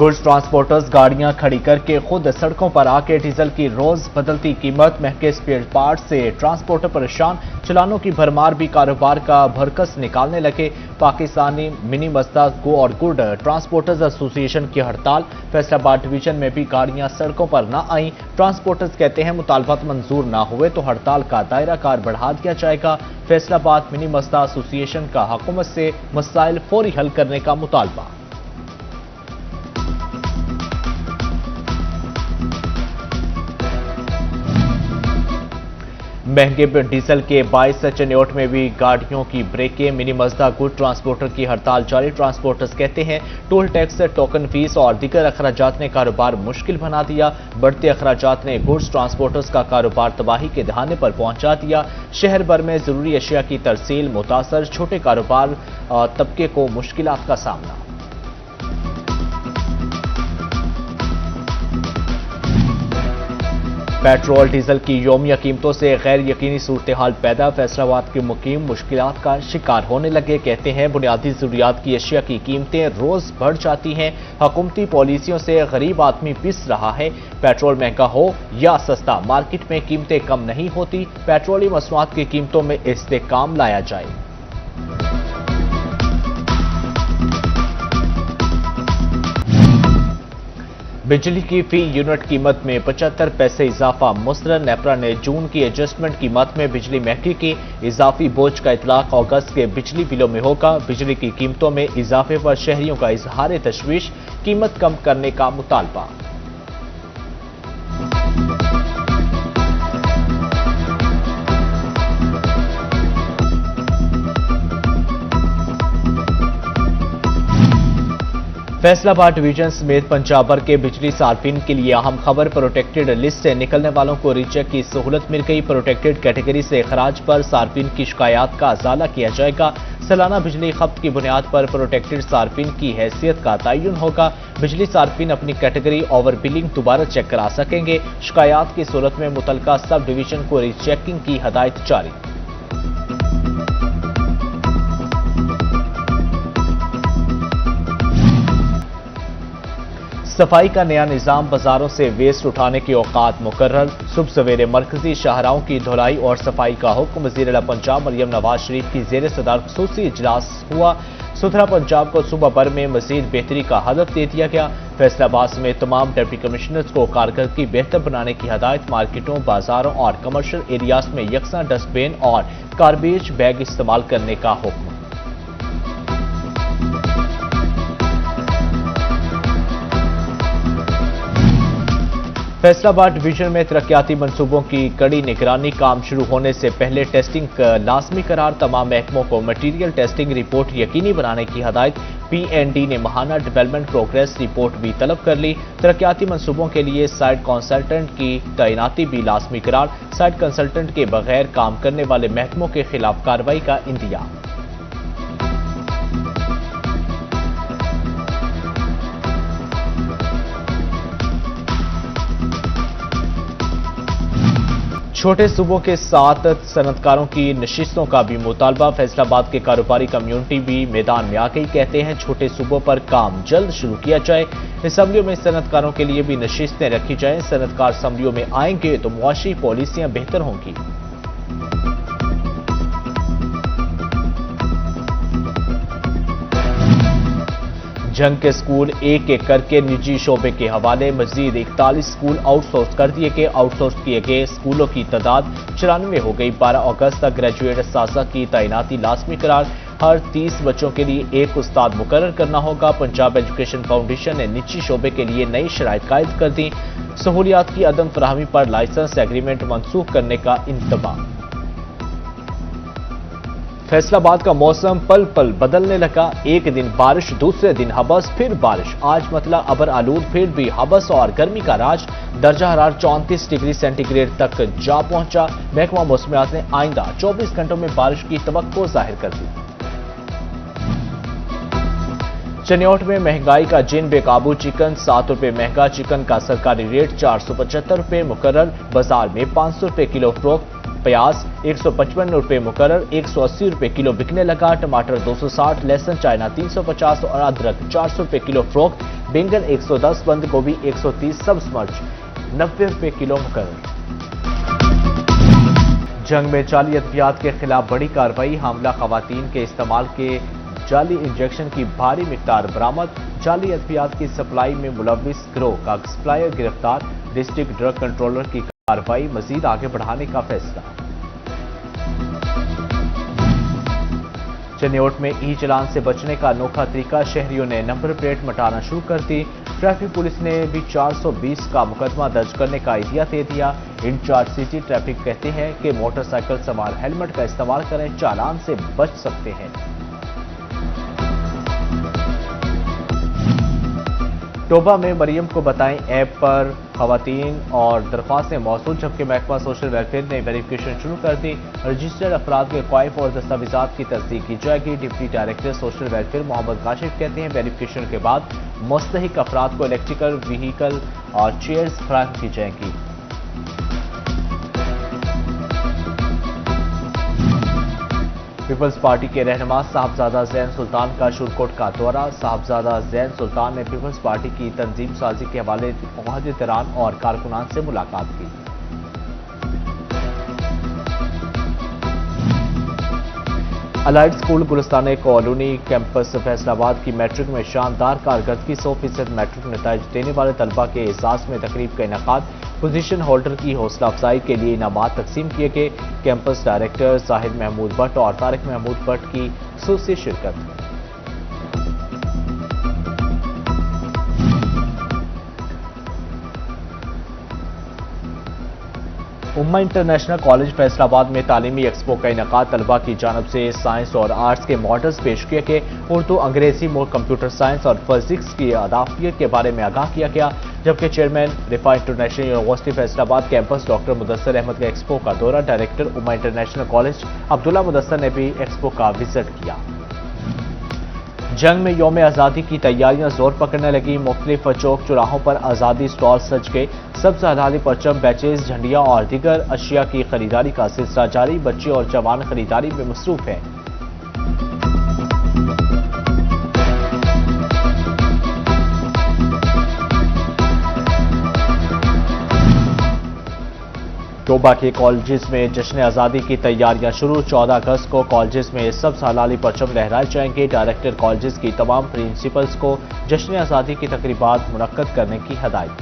Goods transporters गाड़ियां खड़ी करके खुद सड़कों पर आके डीजल की रोज बदलती कीमत, महंगे स्पेयर पार्ट से ट्रांसपोर्टर परेशान, चलानों की भरमार भी कारोबार का भरकस निकालने लगे। पाकिस्तानी मिनी मजदा गो और गुड ट्रांसपोर्टर्स एसोसिएशन की हड़ताल, फैसलाबाद डिवीजन में भी गाड़ियां सड़कों पर न आईं। ट्रांसपोर्टर्स कहते हैं मुतालबात मंजूर न हुए तो हड़ताल का दायरा कार बढ़ा दिया जाएगा। फैसलाबाद मिनी मजदा एसोसिएशन का हुकूमत से मसाइल फौरी हल करने का मुतालबा। महंगे डीजल के बाइस चनियोट में भी गाड़ियों की ब्रेकें, मिनी मजदा गुड ट्रांसपोर्टर की हड़ताल जारी। ट्रांसपोर्टर्स कहते हैं टोल टैक्स, टोकन फीस और दीगर अखराजात ने कारोबार मुश्किल बना दिया। बढ़ते अखराजात ने गुड्स ट्रांसपोर्टर्स का कारोबार तबाही के दहाने पर पहुंचा दिया। शहर भर में जरूरी अशिया की तरसील मुतासर, छोटे कारोबार तबके को मुश्किलात का सामना। पेट्रोल डीजल की योमिया कीमतों से गैर यकीनी सूरत हाल पैदा, फैसलाबाद के मुकीम मुश्किलात का शिकार होने लगे। कहते हैं बुनियादी जरूरियात की अशिया की कीमतें रोज बढ़ जाती हैं। हुकूमती पॉलिसियों से गरीब आदमी पिस रहा है। पेट्रोल महंगा हो या सस्ता, मार्केट में कीमतें कम नहीं होती। पेट्रोलियम मसनूआत की कीमतों में इस्तेहकाम लाया जाए। बिजली की फी यूनिट कीमत में 75 पैसे इजाफा मुस्तरद। नेपरा ने जून की एडजस्टमेंट कीमत में बिजली महंगी की। इजाफी बोझ का इतलाक अगस्त के बिजली बिलों में होगा। बिजली की कीमतों में इजाफे पर शहरियों का इजहार तशवीश, कीमत कम करने का मुतालबा। फैसलाबाद डिवीजन समेत पंजाब भर के बिजली सार्फिन के लिए अहम खबर, प्रोटेक्टेड लिस्ट से निकलने वालों को रीचेक की सहूलत मिल गई। प्रोटेक्टेड कैटेगरी से खराज पर सार्फिन की शिकायत का अजाला किया जाएगा। सालाना बिजली खपत की बुनियाद पर प्रोटेक्टेड सार्फिन की हैसियत का तयन होगा। बिजली सार्फिन अपनी कैटेगरी ओवर बिलिंग दोबारा चेक करा सकेंगे। शिकायत की सूरत में मुतलका सब डिवीजन को रीचेकिंग की हदायत जारी। सफाई का नया निजाम, बाजारों से वेस्ट उठाने के औकात मुकर्रर। सुबह सवेरे मरकजी शाहराओं की धुलाई और सफाई का हुक्म। वज़ीर-ए-आला पंजाब मरियम नवाज शरीफ की ज़ेर सदार खुसूसी इजलास हुआ। सुथरा पंजाब को सूबा भर में मजीद बेहतरी का हदफ दे दिया गया। फैसलाबाद समेत तमाम डिप्टी कमिश्नर्स को कारकर्दगी बेहतर बनाने की हदायत। मार्केटों, बाजारों और कमर्शियल एरियाज में यकसा डस्टबिन और गार्बेज बैग इस्तेमाल करने का हुक्म। फैसलाबाद डिवीजन में तरक्याती मंसूबों की कड़ी निगरानी, काम शुरू होने से पहले टेस्टिंग लाजमी करार। तमाम महकमों को मटीरियल टेस्टिंग रिपोर्ट यकीनी बनाने की हदायत। PND ने माहाना डेवलपमेंट प्रोग्रेस रिपोर्ट भी तलब कर ली। तरक्याती मंसूबों के लिए साइट कंसल्टेंट की तैनाती भी लाजमी करार। साइट कंसल्टेंट के बगैर काम करने वाले महकमों के खिलाफ कार्रवाई का इंदिया। छोटे सूबों के साथ सनतकारों की नशिस्तों का भी मुतालबा। फैसलाबाद के कारोबारी कम्युनिटी भी मैदान में आ गई। कहते हैं छोटे सूबों पर काम जल्द शुरू किया जाए। असम्बलियों में सनतकारों के लिए भी नशिस्तें रखी जाएं। सनतकार असम्बलियों में आएंगे तो मुआशी पॉलिसियां बेहतर होंगी। जंग के स्कूल एक एक करके निजी शोबे के हवाले। मजीद 41 स्कूल आउटसोर्स कर दिए गए। आउटसोर्स किए गए स्कूलों की तादाद 94 हो गई। 12 अगस्त तक ग्रेजुएट असातिज़ा की तैनाती लाजमी करार। हर 30 बच्चों के लिए एक उस्ताद मुकर्रर करना होगा। पंजाब एजुकेशन फाउंडेशन ने निजी शोबे के लिए नई शराइत कायद कर दी। सहूलियात की अदम फराहमी पर लाइसेंस एग्रीमेंट मनसूख करने का इंतबाह। फैसलाबाद का मौसम पल पल बदलने लगा। एक दिन बारिश, दूसरे दिन हबस, फिर बारिश। आज मतला अबर आलूद, फिर भी हबस और गर्मी का राज। दर्जा हरारत 34 डिग्री सेंटीग्रेड तक जा पहुंचा। महकमा मौसमियात ने आइंदा 24 घंटों में बारिश की तवक्को जाहिर कर दी। चनियोट में महंगाई का जिन बेकाबू। चिकन 7 रुपए महंगा। चिकन का सरकारी रेट 475 रुपए मुकर्रर। बाजार में 500 रुपए किलो फरोख्त। प्याज 155 रुपए मुकर्रर, 180 रुपए किलो बिकने लगा। टमाटर 260, लहसुन चाइना 350 और अदरक 400 रुपए किलो फरोख्त। बैंगन 110, बंद गोभी 130, सब्ज मिर्च 90 रुपए किलो मुकर्रर। जंग में जाली अद्वियात के खिलाफ बड़ी कार्रवाई, हामला खवातीन के इस्तेमाल के जाली इंजेक्शन की भारी मिकदार बरामद, जाली अद्वियात की सप्लाई में मुलविस गिरोह का सप्लायर गिरफ्तार, डिस्ट्रिक्ट ड्रग कंट्रोलर की कार्रवाई मजीद आगे बढ़ाने का फैसला। चनियोट में ई चलान से बचने का अनोखा तरीका, शहरियों ने नंबर प्लेट मिटाना शुरू कर दी। ट्रैफिक पुलिस ने भी 420 का मुकदमा दर्ज करने का आइडिया दे दिया। इंचार्ज सिटी ट्रैफिक कहते हैं कि मोटरसाइकिल सवार हेलमेट का इस्तेमाल करें, चालान से बच सकते हैं। टोबा में मरियम को बताएं ऐप पर खवातीन और दरख्वास्तें मौसूल, जबकि महकमा सोशल वेलफेयर ने वेरिफिकेशन शुरू कर दी। रजिस्टर्ड अफराद के क्वाइफ और दस्तावेजात की तस्दीक की जाएगी। Deputy director social welfare Mohammad Kashif कहते हैं वेरिफिकेशन के बाद मुस्तहिक अफराद को इलेक्ट्रिकल व्हीकल और चेयर्स फराहम की जाएंगी। पीपल्स पार्टी के रहनुमा साहबजादा जैन सुल्तान का शुरकोट का दौरा, साहबजादा जैन सुल्तान ने पीपल्स पार्टी की तंजीम साजी के हवाले मुहाजिरान और कारकुनान से मुलाकात की। Allied School Gulistan colony campus Faisalabad की मैट्रिक में शानदार कारकर्दगी, 100% मैट्रिक नताइज देने वाले तलबा के एजाज में तकरीब का इनेकाद, पोजीशन होल्डर की हौसला अफजाई के लिए इनामात तकसीम किए गए। कैंपस डायरेक्टर जाहिद महमूद भट्ट और तारिक महमूद भट्ट की खुसूसी शिरकत। उम्मा इंटरनेशनल कॉलेज फैसलाबाद में तालीमी एक्सपो का इनेकाद, तलबा की जानब से साइंस और आर्ट्स के मॉडल्स पेश किए गए। उर्दू, अंग्रेजी, कंप्यूटर साइंस और फिजिक्स की अदाफियत के बारे में आगाह किया गया। जबकि chairman Riphah international university Faisalabad campus doctor Mudassar Ahmad का एक्सपो का दौरा, director Ummah international college Abdullah Mudassar ने भी एक्सपो का विजिट किया। जंग में यौम आज़ादी की तैयारियां जोर पकड़ने लगी, मुख्तलिफ चौक चौराहों पर आज़ादी स्टॉल सज गए। सबसे आज़ादी परचम, बैचेज, झंडियां और दीगर अशिया की खरीदारी का सिलसिला जारी, बच्चे और जवान खरीदारी में मसरूफ हैं। टोबा के कॉलेजेस में जश्न आज़ादी की तैयारियां शुरू, 14 अगस्त को कॉलेजेस में सब सालाली परचम लहराए जाएंगे। डायरेक्टर कॉलेजेस की तमाम प्रिंसिपल्स को जश्न आज़ादी की तकरीबात मुनक्कद करने की हदायत।